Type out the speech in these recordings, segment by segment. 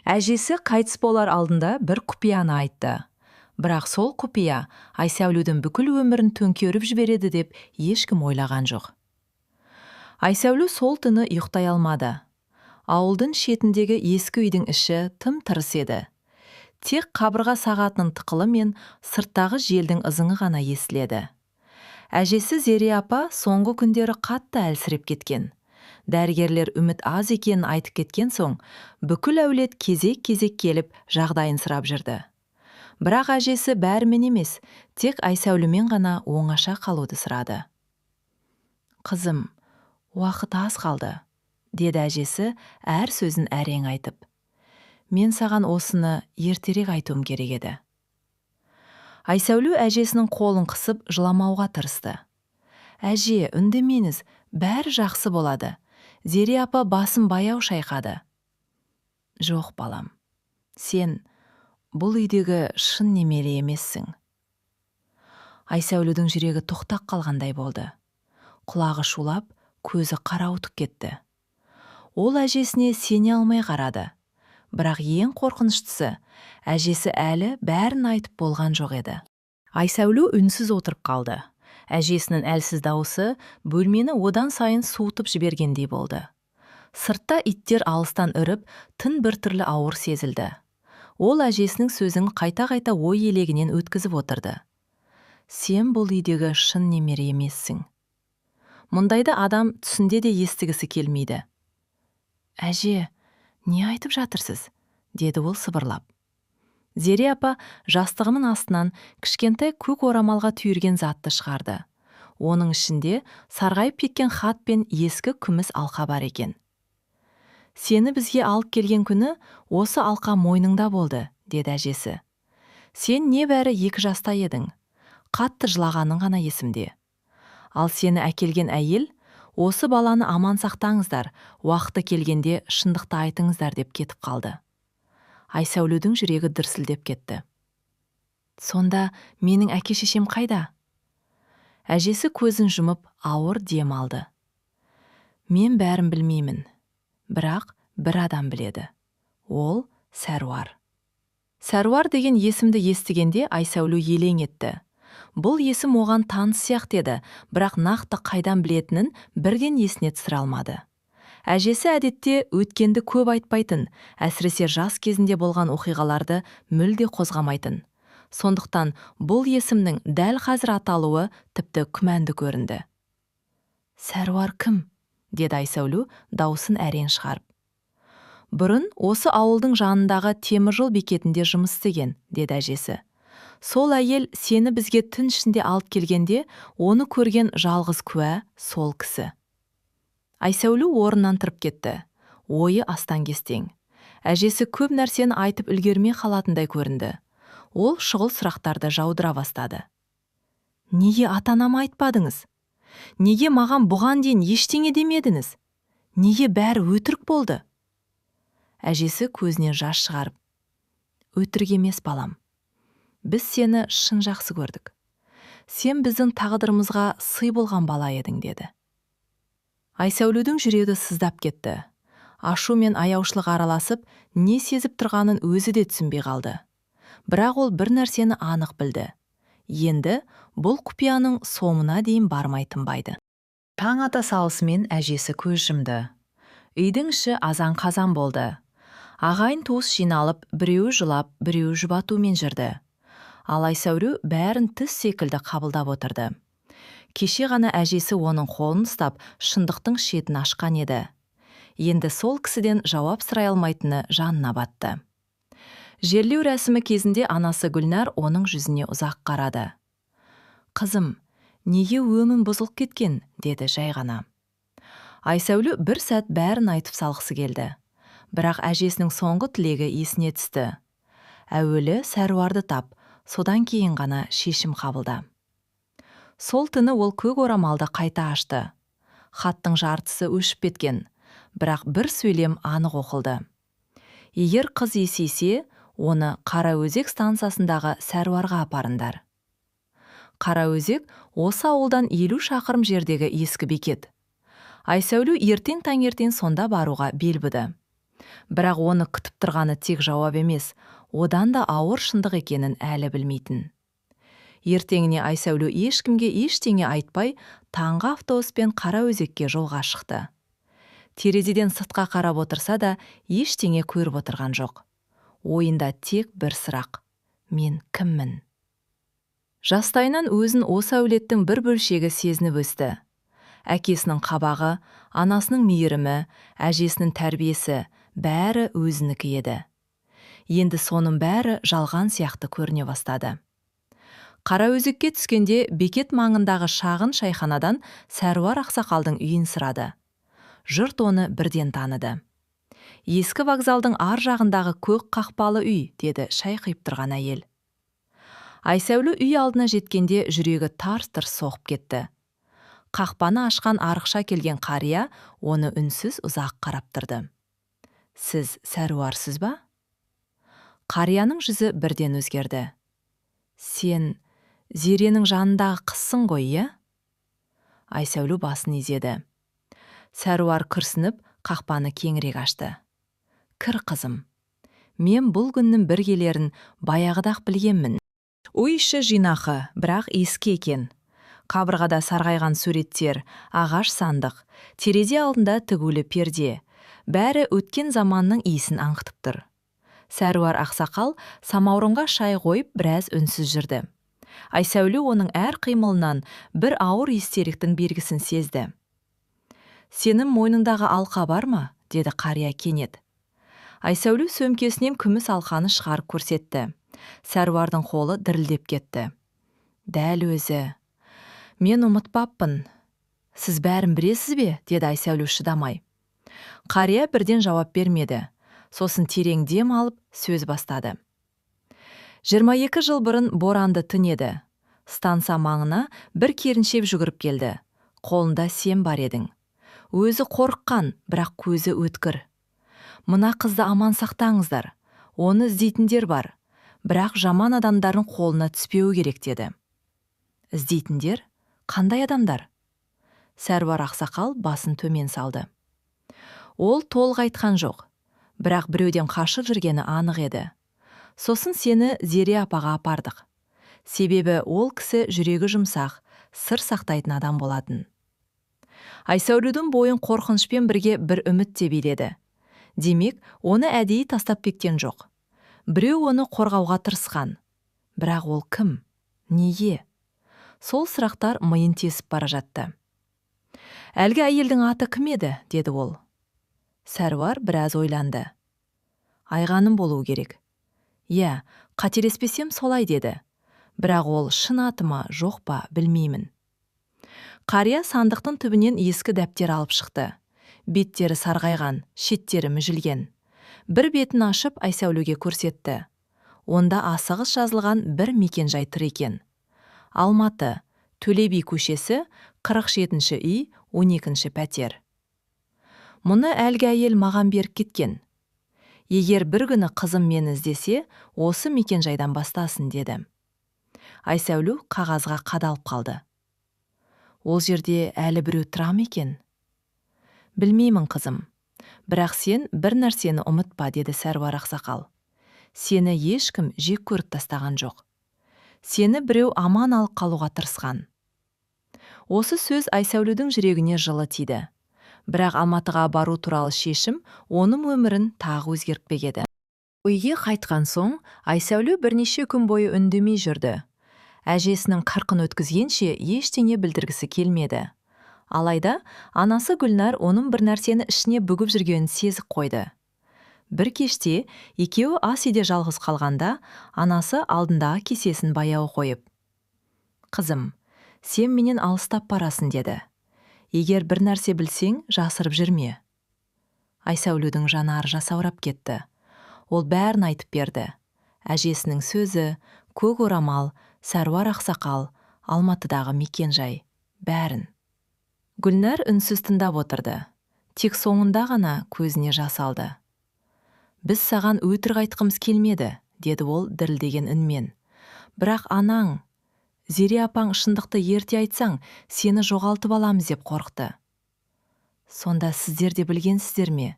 Әжесі қайтыс болар алдында бір құпияны айтты. Бірақ сол құпия Айсәулудің бүкіл өмірін төңкеріп жібереді деп ешкім ойлаған жоқ. Айсәулу сол түні ұйықтай алмады. Ауылдың шетіндегі ескі үйдің іші тым-тырыс еді. Тек қабырға сағатының тықылы мен сырттағы желдің ызыңы ғана естіледі. Әжесі Зере апа соңғы күндері қатты әлсіреп кеткен. Дәрігерлер үміт аз екенін айтып кеткен соң, бүкіл әулет кезек-кезек келіп жағдайын сұрап жүрді. Бірақ әжесі бәрімен емес, тек Айсәулумен ғана оңаша қалуды сұрады. «Қызым, уақыт аз қалды», деді әжесі әр сөзін әрең айтып. «Мен саған осыны ертерек айтуым керек еді». Айсәулу әжесінің қолын қысып жыламауға тырысты. «Әже, үндемеңіз, бәрі жақсы болады». Зере апа басын баяу шайқады. «Жоқ, балам, сен бұл үйдегі шын немере емессің». Айсәулудің жүрегі тоқтақ қалғандай болды. Құлағы шулап, көзі қарауытып кетті. Ол әжесіне сене алмай қарады. Бірақ ең қорқыныштысы, әжесі әлі бәрін айтып болған жоқ еді. Айсәулу үнсіз отырып қалды. Әжесінің әлсіз дауысы бөлмені одан сайын суытып жібергендей болды. Сыртта иттер алыстан үріп, тын бір түрлі ауыр сезілді. Ол әжесінің сөзін қайта-қайта ой елегінен өткізіп отырды. «Сен бұл үйдегі шын немере емессің». Мұндайды адам түсінде де естігісі келмейді. «Әже, не айтып жатырсыз?» деді ол сыбырлап. Зере апа жастығының астынан кішкентай көк орамалға түйірген затты шығарды. Оның ішінде сарғайып кеткен хат пен ескі күміс алқа бар екен. «Сені бізге алып келген күні осы алқа мойныңда болды», деді әжесі. «Сен небәрі 2 жаста едің. Қатты жылағаның ғана есімде. Ал сені әкелген әйел, осы баланы аман сақтаңыздар, уақыты келгенде шындықты айтыңыздар деп кетіп қалды». Айсәулудің жүрегі дүрсілдеп кетті. «Сонда менің әке-шешем қайда?» Әжесі көзін жұмып ауыр дем алды. «Мен бәрін білмеймін. Бірақ бір адам біледі. Ол Сәруар». Сәруар деген есімді естігенде Айсәулу елең етті. Бұл есім оған таныс сияқты еді, бірақ нақты қайдан білетінін бірден есіне түсіре алмады. Әжесі әдетте өткенді көп айтпайтын, әсіресе жас кезінде болған оқиғаларды мүлде қозғамайтын. Сондықтан бұл есімнің дәл қазір аталуы тіпті күмәнді көрінді. «Сәруар кім?» деді Айсәулу даусын әрең шығарып. «Бұрын осы ауылдың жанындағы теміржол бекетінде жұмыс істеген», деді әжесі. «Сол әйел сені бізге түн ішінде алып келгенде, оны көрген жалғыз куә сол кісі». Айсәулу орнынан тұрып кетті. Ойы астан-кестең. Әжесі көп нәрсені айтып үлгермей қалатындай көрінді. Ол шұғыл сұрақтарды жаудыра бастады. «Неге ата-анама айтпадыңыз? Неге маған бұған дейін ештеңе демедіңіз? Неге бәрі өтірік болды?» Әжесі көзінен жас шығарып: «Өтірік емес, балам. Біз сені шын жақсы көрдік. Сен біздің тағдырымызға сый болған бала едің», деді. Айсәулудің жүрегі сыздап кетті. Ашу мен аяушылық араласып, не сезіп тұрғанын өзі де түсінбей қалды. Бірақ ол бір нәрсені анық білді. Енді бұл құпияның соңына дейін бармай тынбайды. Таң ата салысымен әжесі көз жұмды. Үйдің іші азан-қазан болды. Ағайын туыс жиналып, біреуі жылап, біреуі жұбатумен жүрді. Ал Айсәулу бәрін түс секілді қабылдап отырды. Кеше ғана әжесі оның қолын ұстап, шындықтың шетін ашқан еді. Енді сол кісіден жауап сұрай алмайтыны жанына батты. Жерлеу рәсімі кезінде анасы Гүлнар оның жүзіне ұзақ қарады. «Қызым, неге өңің бұзылып кеткен?» деді жай ғана. Айсәулу бір сәт бәрін айтып салғысы келді. Бірақ әжесінің соңғы тілегі есіне түсті. Әуелі Сәруарды тап, содан кейін ғана шешім қабылда. Сол түні ол көк орамалды қайта ашты. Хаттың жартысы өшіп кеткен, бірақ бір сөйлем анық оқылды. Егер қыз есейсе, оны Қараөзек станциясындағы Сәруарға апарыңдар. Қараөзек осы ауылдан 50 шақырым жердегі ескі бекет. Айсәулу ертең таңертең сонда баруға бел буды. Бірақ оны күтіп тұрғаны тек жауап емес, одан да ауыр шындық екенін әлі білмейтін. Ертеңіне Айсәуле ешкімге ештеңе айтпай, таңғы автобуспен Қараөзекке жолға шықты. Терезеден сыртқа қарап отырса да, ештеңе көріп отырған жоқ. Ойында тек бір сұрақ: мен кіммін? Жастайынан өзін осы әулеттің бір бөлшегі сезініп өсті. Әкесінің қабағы, анасының мейірімі, әжесінің тәрбиесі бәрі өзінікі еді. Енді соның бәрі жалған сияқты көріне бастады. Қараөзекке түскенде бекет маңындағы шағын шайханадан Сәруар ақсақалдың үйін сұрады. Жұрт оны бірден таныды. Ескі вокзалдың ар жағындағы көк қақпалы үй, деді шай құйып тұрған әйел. Айсәуле үй алдына жеткенде жүрегі тарс-тұрс соғып кетті. Қақпаны ашқан арықша келген қария оны үнсіз ұзақ қарап тұрды. Сіз Сәруарсыз ба? Қарияның жүзі бірден өзгерді. Сен Зеренің жанындағы қызсың ғой, иә? Айсәуле басын изеді. Сәруар күрсініп, қақпаны кеңірек ашты. Кір, қызым. Мен бұл күннің бір келерін баяғыда-ақ білгенмін. Үй іші жинақы, бірақ ескі екен. Қабырғада сарғайған суреттер, ағаш сандық, терезе алдында тігулі перде. Бәрі өткен заманның иісін аңқытып тұр. Сәруар ақсақал самаурынға шай қойып біраз үнсіз жүрді. Айсәуле оның әр қимылынан бір ауыр истеріктің белгісін сезді. Сенің мойныңдағы алқа бар ма? Деді қария кенет. Айсәуле сөмкесінен күміс алқаны шығарып көрсетті. Сәруардың қолы дірілдеп кетті. Дәл өзі. Мен ұмытпаппын. Сіз бәрін білесіз бе? Деді Айсәуле шыдамай. Қария бірден жауап бермеді. Сосын терең дем алып сөз бастады. 22 жыл бұрын боранды түн еді. Станса маңына бір керіншеп жүгіріп келді. Қолында сен бар едің. Өзі қорыққан, бірақ көзі өткір. Мына қызды аман сақтаңыздар. Оны іздейтіндер бар. Бірақ жаман адамдардың қолына түспеуі керек, деді. Іздейтіндер? Қандай адамдар? Сәруар ақсақал басын төмен салды. Ол толық айтқан жоқ. Бірақ біреуден қашып жүргені анық еді. Сосын сені Зере апаға апардық. Себебі ол кісі жүрегі жұмсақ, сыр сақтайтын адам болатын. Айсәуледің бойын қорқынышпен бірге бір үміт те биледі. Демек, оны әдейі тастап кеткен жоқ. Біреу оны қорғауға тырысқан. Бірақ ол кім? Неге? Сол сұрақтар миын тесіп бара жатты. Әлгі әйелдің аты кім еді? Деді ол. Сәруар біраз ойланды. Айғаным болуы керек. Иә, қателеспесем солай, деді. Бірақ ол шын аты ма, жоқ па, білмеймін. Қария сандықтың түбінен ескі дәптер алып шықты. Беттері сарғайған, шеттері мүжілген. Бір бетін ашып Айсәулеге көрсетті. Онда асығыс жазылған бір мекенжай тұр екен. Алматы, Төле би көшесі, 47-ші үй, 12-ші пәтер. Мұны әлгі әйел маған беріп кеткен. Егер бір күні қызым мені іздесе, осы мекенжайдан бастасын, деді. Айсәуле қағазға қадалып қалды. Ол жерде әлі біреу тұра ма екен? Білмеймін, қызым. Бірақ сен бір нәрсені ұмытпа, деді Сәруар ақсақал. Сені ешкім жек көріп тастаған жоқ. Сені біреу аман алып қалуға тырысқан. Осы сөз Айсәуледің жүрегіне жылы тиді. Бірақ Алматыға бару туралы шешім оның өмірін тағы өзгертпек еді. Үйге қайтқан соң Айсәуле бірнеше күн бойы үндемей жүрді. Әжесінің қырқын өткізгенше ештеңе білдіргісі келмеді. Алайда, анасы Гүлнар оның бір нәрсені ішіне бүгіп жүргенін сезіп қойды. Бір кеште екеуі ас үйде жалғыз қалғанда, анасы алдындағы кесесін баяу қойып. Қызым, сен менен алыстап барасың, деді. Егер бір нәрсе білсең, жасырып жүрме. Айсәуледің жанары жасаурап кетті. Ол бәрін айтып берді. Әжесінің сөзі, көк орамал, Сәруар ақсақал, Алматыдағы мекенжай, бәрін. Гүлнар үнсіз тыңдап отырды. Тек соңында ғана көзіне жас алды. Біз саған өтірік айтқымыз келмеді, деді ол дірілдеген үнмен. Бірақ анаң, Зере апаң шындықты ерте айтсаң, сені жоғалтып аламыз деп қорықты. Сонда сіздер де білгенсіздер ме?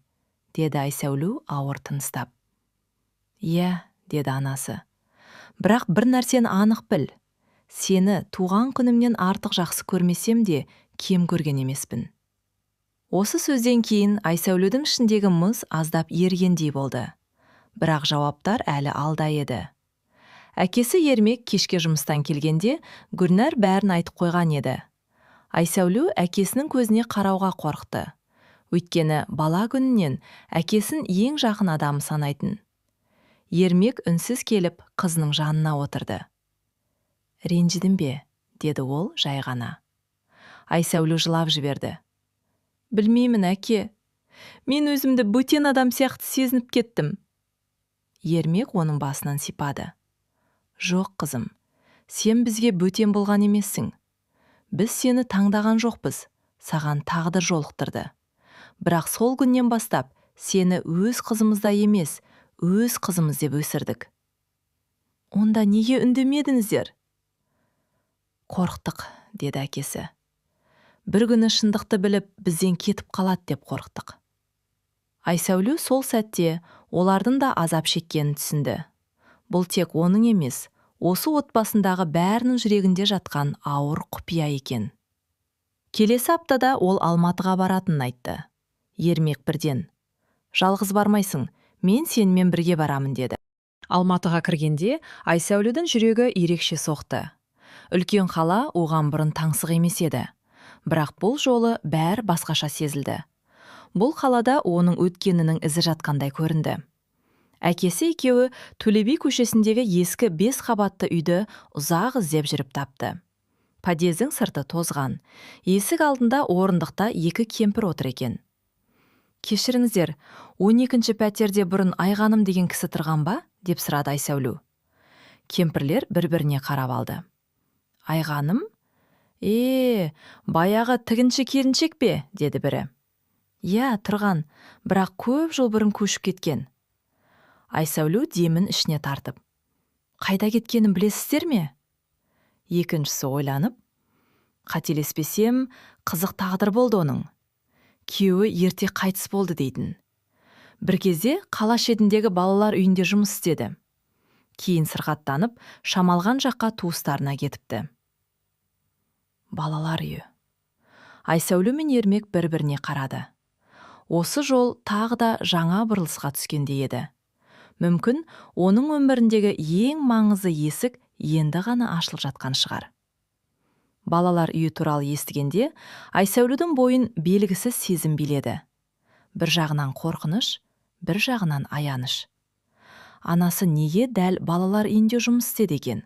деді Айсәулу ауыр тыныстап. Иә, деді анасы. Бірақ бір нәрсені анық біл. Сені туған күнімнен артық жақсы көрмесем де, кем көрген емеспін. Осы сөзден кейін Айсәулудің ішіндегі мұз аздап ергендей болды. Бірақ жауаптар әлі алда еді. Әкесі Ермек кешке жұмыстан келгенде Гүлнәр бәрін айтып қойған еді. Айсәулу әкесінің көзіне қарауға қорықты. Өйткені бала күнінен әкесін ең жақын адамы санайтын. Ермек үнсіз келіп қызының жанына отырды. Ренжідің бе? Деді ол жай ғана. Айсәулу жылап жіберді. Білмеймін, әке. Мен өзімді бөтен адам сияқты сезініп кеттім. Ермек оның басынан сипады. Жоқ, қызым, сен бізге бөтен болған емессің. Біз сені таңдаған жоқпыз, саған тағдыр жолықтырды. Бірақ сол күннен бастап сені өз қызымызда емес, өз қызымыз деп өсірдік. Онда неге үндемедіңіздер? Қорықтық, деді әкесі. Бір күні шындықты біліп, бізден кетіп қалады деп қорықтық. Айсәулу сол сәтте олардың да азап шеккенін түсінді. Бұл тек оның емес, осы отбасындағы бәрінің жүрегінде жатқан ауыр құпия екен. Келесі аптада ол Алматыға баратынын айтты. Ермек бірден. Жалғыз бармайсың, мен сенімен бірге барамын деді. Алматыға кіргенде Айсәулудің жүрегі ерекше соқты. Үлкен қала оған бұрын таңсық емес еді. Бірақ бұл жолы бәр басқаша сезілді. Бұл қалада оның өткенінің ізі жатқандай көрінді. Әкесі екеуі Төле би көшесіндегі ескі 5 қабатты үйді ұзақ іздеп жүріп тапты. Подъездің сырты тозған. Есік алдында орындықта 2 кемпір отыр екен. Кешіріңіздер, 12-ші пәтерде бұрын Айғаным деген кісі тұрған ба? Деп сұрады Айсәулу. Кемпірлер бір-біріне қарап алды. Айғаным? Баяғы тігінші келіншек пе? Деді бірі. Иә, тұрған, бірақ көп жыл бұрын көшіп кеткен. Айсәулу демін ішіне тартып. Қайда кеткенін білесіздер ме? Екіншісі ойланып. Қателеспесем, қызық тағдыр болды оның. Күйеуі ерте қайтыс болды дейтін. Бір кезде қала шетіндегі балалар үйінде жұмыс істеді. Кейін сырқаттанып, шамалған жаққа туыстарына кетіпті. Балалар үйі. Айсәулу мен Ермек бір-біріне қарады. Осы жол тағы да жаңа бұрылысқа түскендей еді. Мүмкін, оның өміріндегі ең маңызды есік енді ғана ашылып жатқан шығар. Балалар үйі туралы естігенде, Айсәулудің бойын белгісіз сезім биледі. Бір жағынан қорқыныш, бір жағынан аяныш. Анасы неге дәл балалар үйінде жұмыс істеді екен?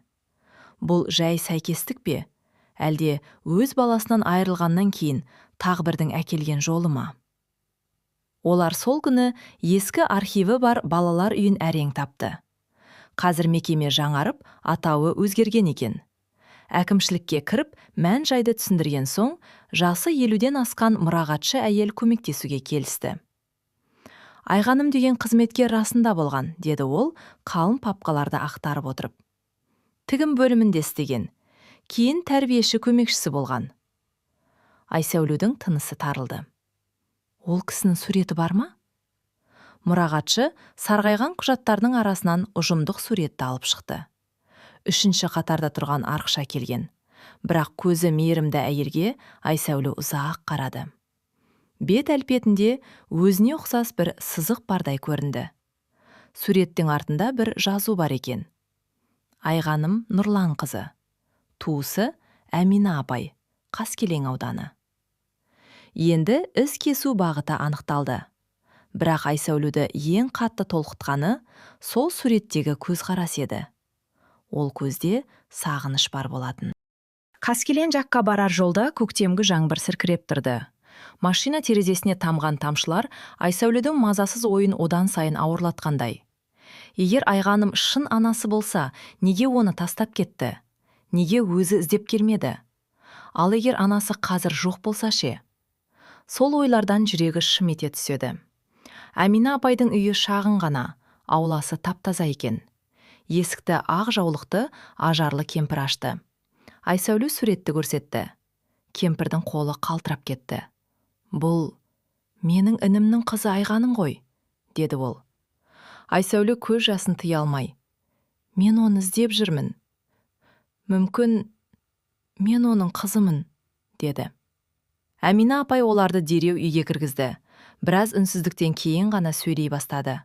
Бұл жай сәйкестік пе? Әлде өз баласынан айырылғаннан кейін тағдырдың әкелген жолы ма? Олар сол күні ескі архиві бар балалар үйін әрең тапты. Қазір мекеме жаңарып, атауы өзгерген екен. Әкімшілікке кіріп, мән жайды түсіндірген соң, жасы 50-ден асқан мұрағатшы әйел көмектесуге келісті. Айғаным деген қызметкер расында болған, деді ол, қалың папкаларды ақтарып отырып. Тігім бөлімінде істеген. Кейін тәрбиеші көмекшісі болған. Айсәулудің тынысы тарылды. Ол кісінің суреті бар ма? Мұрағатшы сарғайған құжаттардың арасынан ұжымдық суретті алып шықты. 3-ші қатарда тұрған арықша келген. Бірақ көзі мейірімді әйелге Айсәулу ұзақ қарады. Бет әлпетінде өзіне ұқсас бір сызық бардай көрінді. Суреттің артында бір жазу бар екен. Айғаным Нұрлан қызы. Туысы Әмина апай, Қаскелең ауданы. Енді із кесу бағыты анықталды. Бірақ Айсәулуді ең қатты толқытқаны сол суреттегі көзқарас еді. Ол көзде сағыныш бар болатын. Қаскелең жаққа барар жолда көктемгі жаңбыр сіркіреп тұрды. Машина терезесіне тамған тамшылар Айсәулудің мазасыз ойын одан сайын ауырлатқандай. Егер Айғаным шын анасы болса, неге оны тастап кетті? Неге өзі іздеп келмеді? Ал егер анасы қазір жоқ болса ше? Сол ойлардан жүрегі шым ете түседі. Әмина апайдың үйі шағын ғана, ауласы таптаза екен. Есікті ақ жаулықты ажарлы кемпір ашты. Айсәулу суретті көрсетті. Кемпірдің қолы қалтырап кетті. Бұл менің інімнің қызы Айғаным ғой, деді ол. Айсәуле көз жасын тыя алмай: «Мен оны іздеп жүрмін. Мүмкін, мен оның қызымын», деді. Әмина апай оларды дереу үйге кіргізді. Біраз үнсіздіктен кейін ғана сөйлей бастады.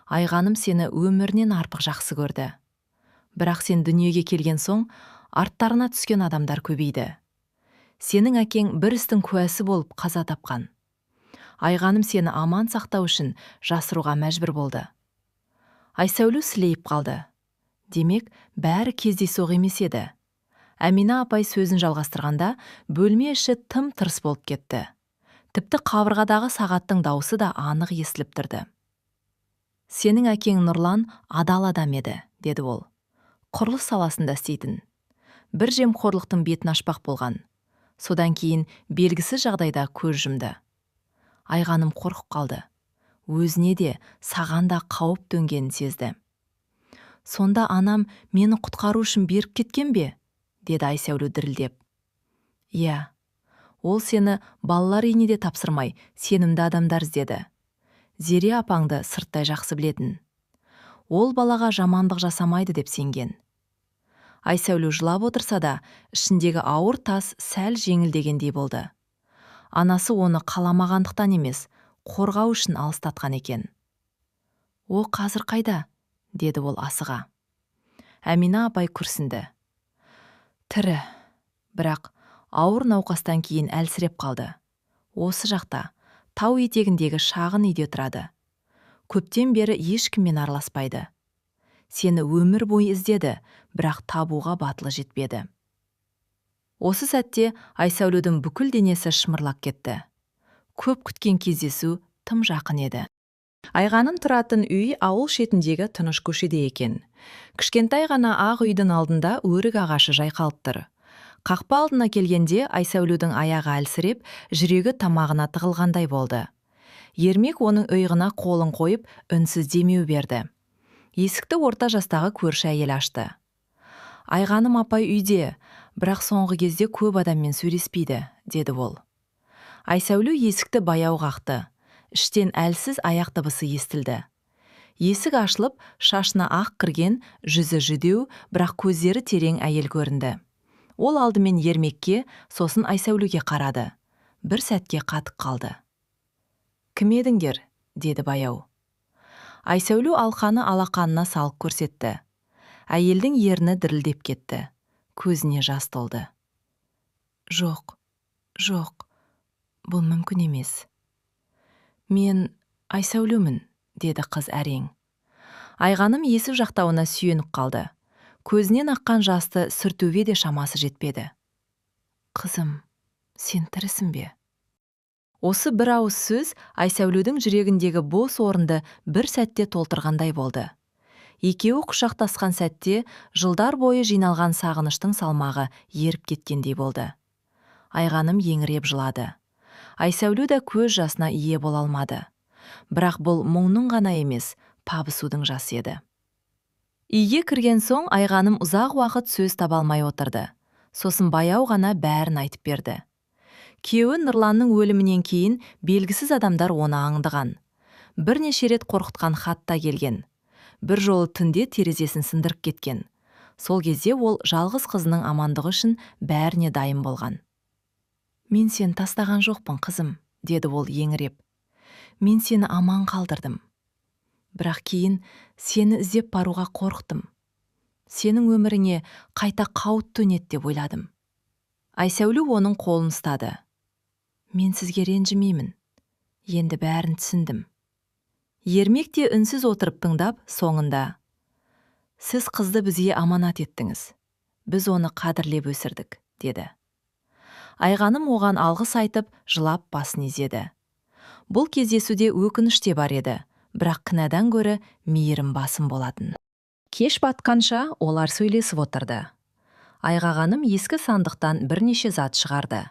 «Айғаным сені өмірінен артық жақсы көрді. Бірақ сен дүниеге келген соң, арттарына түскен адамдар көбейді. Сенің әкең бір істің куәсі болып қаза тапқан. Айғаным сені аман сақтау үшін жасыруға мәжбүр болды». Айсәуле сілейіп қалды. Демек, бәрі кездейсоқ емес еді. Әмина апай сөзін жалғастырғанда, бөлме іші тым-тырыс болып кетті. Тіпті қабырғадағы сағаттың дауысы да анық естіліп тұрды. «Сенің әкең Нұрлан адал адам еді», деді ол. «Құрылыс саласында істейтін. Бір жемқорлықтың бетін ашпақ болған. Содан кейін белгісіз жағдайда көз жұмды. Айғаным қорқып қалды. Өзіне де, саған да қауіп төнгенін сезді». «Сонда анам мені құтқару үшін беріп кеткен бе?» деді Айсәуле дірілдеп. «Иә, ол сені балалар үйіне де тапсырмай, сенімді адамдар іздеді. Зере апаңды сырттай жақсы білетін. Ол балаға жамандық жасамайды деп сенген». Айсәуле жылап отырса да, ішіндегі ауыр тас сәл жеңілдегендей болды. Анасы оны қаламағандықтан емес, қорғау үшін алыстатқан екен. «О, қазір қайда?» деді ол асыға. Әмина апай күрсінді. «Тірі, бірақ ауыр науқастан кейін әлсіреп қалды. Осы жақта, тау етегіндегі шағын үйде тұрады. Көптен бері ешкіммен араласпайды. Сені өмір бойы іздеді, бірақ табуға батылы жетпеді». Осы сәтте Айсәуледің бүкіл денесі шымырлап кетті. Көп күткен кездесу тым жақын еді. Айғаным тұратын үй ауыл шетіндегі тыныш көшеде екен. Кішкентай ғана ақ үйдің алдында өрік ағашы жайқалып тұр. Қақпа алдына келгенде Айсәуледің аяғы әлсіреп, жүрегі тамағына тығылғандай болды. Ермек оның иығына қолын қойып, үнсіз демеу берді. Есікті орта жастағы көрші әйел ашты. «Айғаным апай үйде, бірақ соңғы кезде көп адаммен сөйлеспейді», деді ол. Айсәуле есікті баяу қақты. Іштен әлсіз аяқ дыбысы естілді. Есік ашылып, шашына ақ кірген, жүзі жүдеу, бірақ көздері терең әйел көрінді. Ол алдымен Ермекке, сосын Айсәулеге қарады. Бір сәтке қатып қалды. «Кім едіңдер?» деді баяу. Айсәуле алқаны алақанына салып көрсетті. Әйелдің ерні дірілдеп кетті. Көзіне жас толды. «Жоқ, бұл мүмкін емес». «Мен Айсәулемін», деді қыз әрең. Айғаным есік жақтауына сүйеніп қалды. Көзінен аққан жасты сүртуге де шамасы жетпеді. «Қызым, сен тірісің бе?» Осы бір ауыз сөз Айсәуледің жүрегіндегі бос орынды бір сәтте толтырғандай болды. Екеуі құшақтасқан сәтте жылдар бойы жиналған сағыныштың салмағы еріп кеткендей болды. Айғаным еңіреп жылады. Айсәуле да көз жасына ие бола алмады. Бірақ бұл мұңның ғана емес, табысудың жасы еді. Үйге кірген соң Айғаным ұзақ уақыт сөз таба алмай отырды. Сосын баяу ғана бәрін айтып берді. Күйеуі Нұрланның өлімінен кейін белгісіз адамдар оны аңдыған. Бірнеше рет қорқытқан хат та келген. Бір жолы түнде терезесін сындырып кеткен. Сол кезде ол жалғыз қызының амандығы үшін бәріне дайын болған. «Мен сені тастаған жоқпын, қызым», деді ол еңіреп. «Мен сені аман қалдырдым. Бірақ кейін сені іздеп баруға қорықтым. Сенің өміріңе қайта қауіп төнеді деп ойладым». Айсәуле оның қолын ұстады. «Мен сізге ренжімеймін. Енді бәрін түсіндім». Ермек те үнсіз отырып тыңдап, соңында: «Сіз қызды бізге аманат еттіңіз. Біз оны қадірлеп өсірдік», деді. Айғаным оған алғыс айтып, жылап басын изеді. Бұл кездесуде өкініш те бар еді, бірақ кінәдан гөрі мейірім басым болатын. Кеш батқанша олар сөйлесіп отырды. Айғағаным ескі сандықтан бірнеше зат шығарды.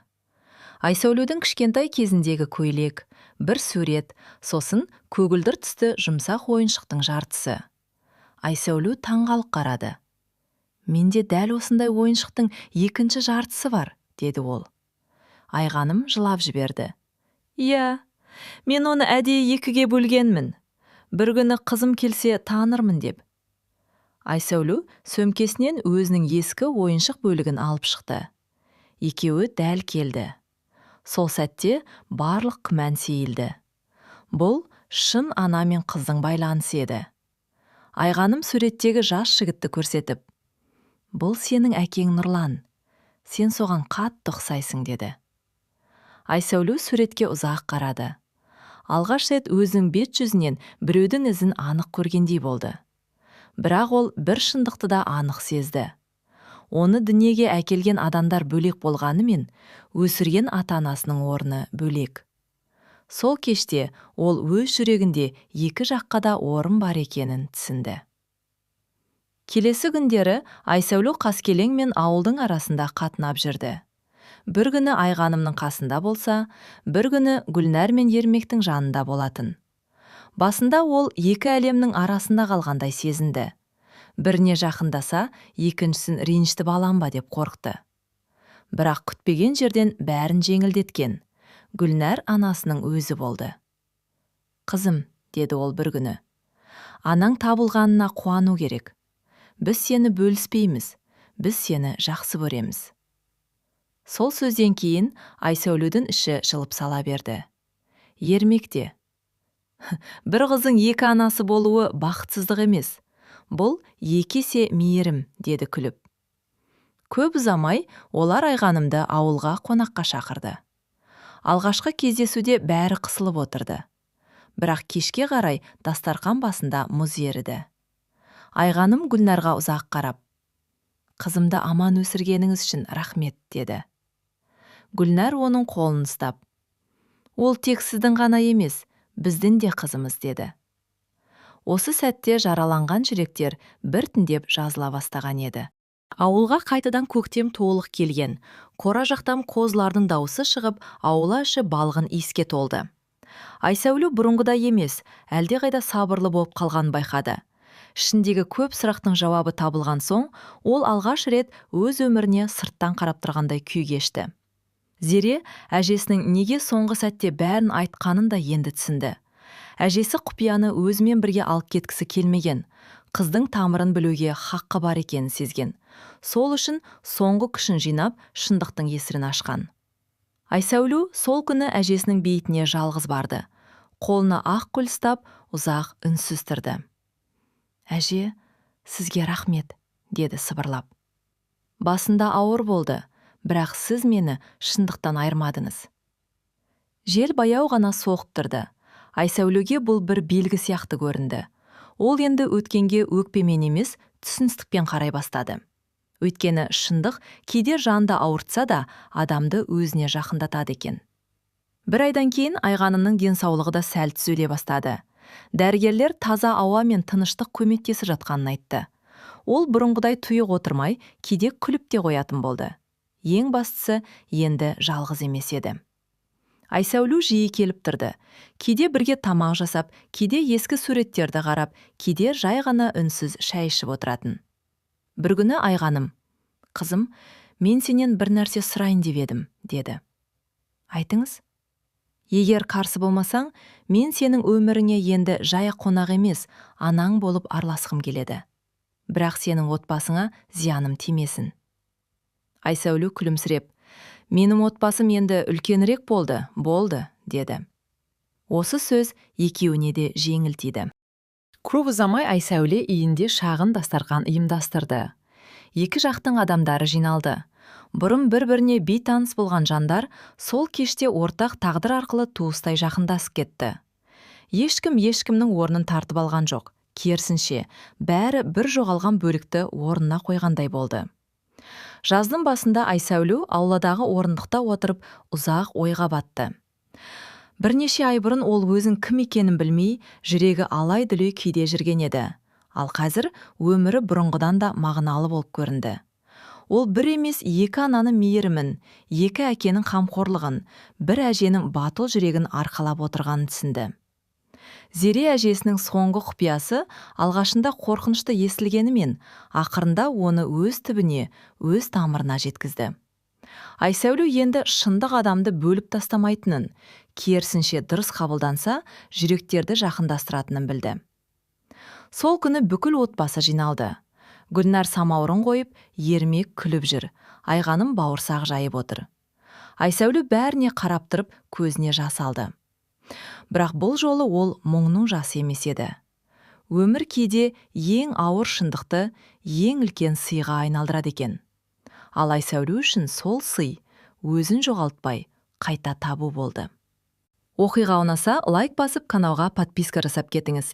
Айсәуледің кішкентай кезіндегі көйлек, бір сурет, сосын көгілдір түсті жұмсақ ойыншықтың жартысы. Айсәуле таңғалып қарады. «Менде дәл осындай ойыншықтың екінші жартысы бар», деді ол. Айғаным жылап жіберді. «Иә, мен оны әдейі екіге бөлгенмін», бір күні қызым келсе танырмын деп. Айсәулу сөмкесінен өзінің ескі ойыншық бөлігін алып шықты. Екеуі дәл келді. Сол сәтте барлық күмән сейілді. Бұл шын ана мен қыздың байланысы еді. Айғаным суреттегі жас жігітті көрсетіп, бұл сенің әкең Нұрлан, сен соған қатты ұқсайсың деді. Айсәулу суретке ұзақ қарады. Алғаш рет өзінің бет жүзінен біреудің ізін анық көргендей болды. Бірақ ол бір шындықты да анық сезді. Оны дүниеге әкелген адамдар бөлек болғанымен, өсірген ата-анасының орны бөлек. Сол кеште ол өз жүрегінде екі жаққа да орын бар екенін түсінді. Келесі күндері Айсәулу қаскелең мен ауылдың арасында қатынап жүрді. Бір күні Айғанымның қасында болса, бір күні Гүлнәр мен Ермектің жанында болатын. Басында ол екі әлемнің арасында қалғандай сезінді. Біріне жақындаса, екіншісін ренжітіп алам ба деп қорықты. Бірақ күтпеген жерден бәрін жеңілдеткен Гүлнәр анасының өзі болды. «Қызым», деді ол бір күні, «анаң табылғанына қуану керек. Біз сені бөліспейміз, біз сені жақсы көреміз». Сол сөзден кейін Айсәулудің іші жылып сала берді. Ермекте: «Бір қыздың екі анасы болуы бақытсыздық емес. Бұл екі есе мейірім», деді күліп. Көп ұзамай олар Айғанымды ауылға қонаққа шақырды. Алғашқы кездесуде бәрі қысылып отырды. Бірақ кешке қарай дастархан басында мұз еріді. Айғаным Гүлнарға ұзақ қарап, «Қызымды аман өсіргеніңіз үшін рахмет», деді. Гүлнәр оның қолын ұстап, «Ол тек сіздің ғана емес, біздің де қызымыз», деді. Осы сәтте жараланған жүректер біртіндеп жазыла бастаған еді. Ауылға қайтадан көктем толық келген. Қора жақтан қозылардың дауысы шығып, аула іші балғын иіске толды. Айсәулу бұрынғыдай емес, әлдеқайда сабырлы болып қалғанын байқады. Ішіндегі көп сұрақтың жауабы табылған соң, ол алғаш рет өз өміріне сырттан қарап тұрғандай күй кешті. Зере әжесінің неге соңғы сәтте бәрін айтқанын да енді түсінді. Әжесі құпияны өзімен бірге алып кеткісі келмеген, қыздың тамырын білуге хаққы бар екенін сезген. Сол үшін соңғы күшін жинап, шындықтың есігін ашқан. Айсәулу сол күні әжесінің бейітіне жалғыз барды. Қолына ақ гүл ұстап, ұзақ үнсіз тұрды. «Әже, сізге рахмет», деді сыбырлап. «Басында ауыр болды, бірақ сіз мені шындықтан айырмадыңыз». Жел баяу ғана соғып тұрды. Айсәулуге бұл бір белгі сияқты көрінді. Ол енді өткенге өкпемен емес, түсіністікпен қарай бастады. Өйткені шындық кейде жанды ауыртса да, адамды өзіне жақындатады екен. Бір айдан кейін Айғанымның денсаулығы да сәл түзеле бастады. Дәрігерлер таза ауа мен тыныштық көмектесіп жатқанын айтты. Ол бұрынғыдай тұйық отырмай, кейде күліп те қоятын болды. Ең бастысы, енді жалғыз емес еді. Айсәулу жиі келіп тұрды. Кейде бірге тамақ жасап, кейде ескі суреттерді қарап, кейде жай ғана үнсіз шай ішіп отыратын. Бір күні Айғаным: «Қызым, мен сенен бір нәрсе сұрайын деп едім», деді. «Айтыңыз». «Егер қарсы болмасаң, мен сенің өміріңе енді жай қонақ емес, анаң болып араласқым келеді. Бірақ сенің отбасыңа зияным тимесін». Айсәулу күлімсіреп: «Менің отбасым енді үлкенірек болды», деді. Осы сөз екеуіне де жеңіл тиді. Көп ұзамай Айсәуле үйінде шағын дастархан ұйымдастырды. Екі жақтың адамдары жиналды. Бұрын бір-біріне бейтаныс болған жандар сол кеште ортақ тағдыр арқылы туыстай жақындасып кетті. Ешкім ешкімнің орнын тартып алған жоқ. Керісінше, бәрі бір жоғалған бөлікті орнына қойғандай болды. Жаздың басында Айсәулу ауладағы орындықта отырып ұзақ ойға батты. Бірнеше ай бұрын ол өзін кім екенін білмей, жүрегі алай-дүлей күйде жүрген еді. Ал қазір өмірі бұрынғыдан да мағыналы болып көрінді. Ол бір емес екі ананың мейірімін, екі әкенің қамқорлығын, бір әженің батыл жүрегін арқалап отырғанын түсінді. Зере әжесінің соңғы құпиясы алғашында қорқынышты естілгенімен, ақырында оны өз түбіне, өз тамырына жеткізді. Айсәулу енді шындық адамды бөліп тастамайтынын, керісінше дұрыс қабылданса, жүректерді жақындастыратынын білді. Сол күні бүкіл отбасы жиналды. Гүлнар самаурын қойып, ермек күліп жүр. Айғаным бауырсақ жайып отыр. Айсәуле бәріне қарап тұрып, көзіне жас алды. Бірақ бұл жолы ол мұңның жасы емес еді. Өмір кейде ең ауыр шындықты ең үлкен сыйға айналдырады екен. Ал Айсәуле үшін сол сый өзін жоғалтпай қайта табу болды. Оқиға ұнаса, лайк басып, каналға подписка жасап кетіңіз.